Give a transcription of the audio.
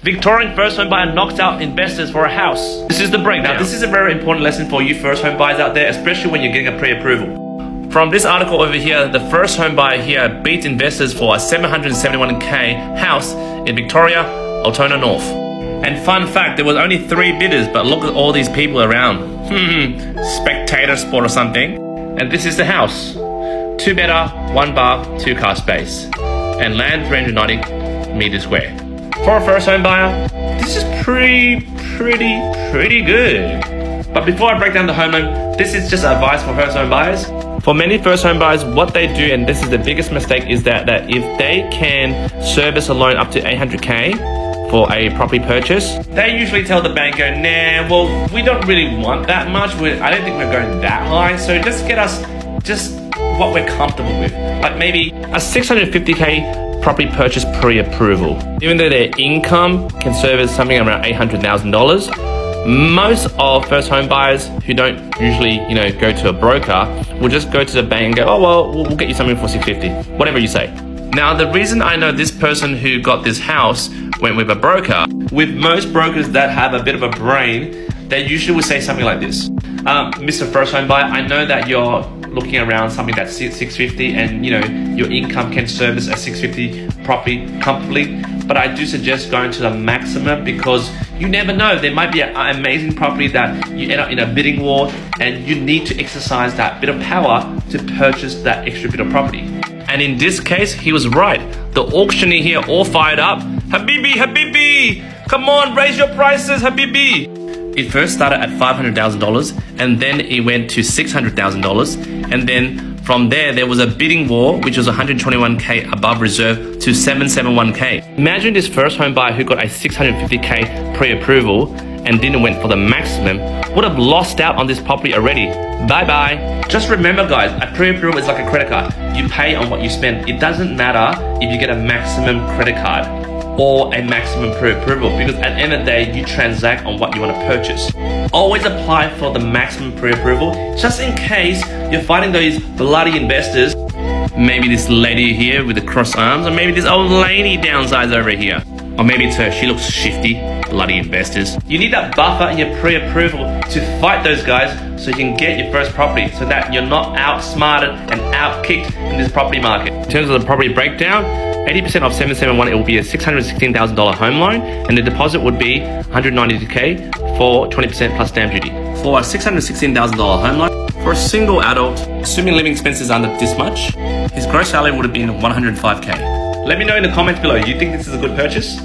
Victorian first home buyer knocks out investors for a house. This is the breakdown. Now, this is a very important lesson for you first home buyers out there, especially when you're getting a pre-approval. From this article over here, the first home buyer here beat investors for a 771k house in Victoria, Altona North. And fun fact, there was only 3 bidders, but look at all these people around. Spectator sport or something. And this is the house. 2 bedder, 1 bar, 2 car space. And land 390 meters square. For a first home buyer, this is pretty good. But before I break down the home loan, this is just advice for first home buyers. For many first home buyers, what they do, and this is the biggest mistake, is that if they can service a loan up to 800k for a property purchase, they usually tell the banker, nah, well, we don't really want that much. I don't think we're going that high. So just get us just what we're comfortable with. Like maybe a 650k property purchase pre-approval. Even though their income can service something around $800,000, most of first home buyers who don't usually, go to a broker will just go to the bank and go, oh, well, we'll get you something for 650, whatever you say. Now, the reason I know this person who got this house went with a broker, with most brokers that have a bit of a brain, they usually will say something like this. Mr. First Home Buyer, I know that you're looking around something that's 650 and your income can service a 650 property comfortably, but I do suggest going to the maximum because you never know, there might be an amazing property that you end up in a bidding war and you need to exercise that bit of power to purchase that extra bit of property. And in this case, he was right. The auctioneer here all fired up. Habibi, come on, raise your prices, Habibi. It first started at $500,000 and then it went to $600,000. And then from there was a bidding war, which was 121k above reserve to 771k. Imagine this first home buyer who got a 650k pre-approval and didn't went for the maximum, would have lost out on this property already. Bye-bye. Just remember, guys, a pre-approval is like a credit card. You pay on what you spend. It doesn't matter if you get a maximum credit card or a maximum pre-approval, because at the end of the day, you transact on what you want to purchase. Always apply for the maximum pre-approval, just in case you're fighting those bloody investors. Maybe this lady here with the crossed arms, or maybe this old lady downsized over here. Or maybe it's her, she looks shifty, bloody investors. You need that buffer in your pre-approval to fight those guys so you can get your first property, so that you're not outsmarted and outkicked in this property market. In terms of the property breakdown, 80% of 771, it will be a $616,000 home loan, and the deposit would be $192k for 20% plus stamp duty. For a $616,000 home loan, for a single adult, assuming living expenses under this much, his gross salary would have been $105k. Let me know in the comments below, do you think this is a good purchase?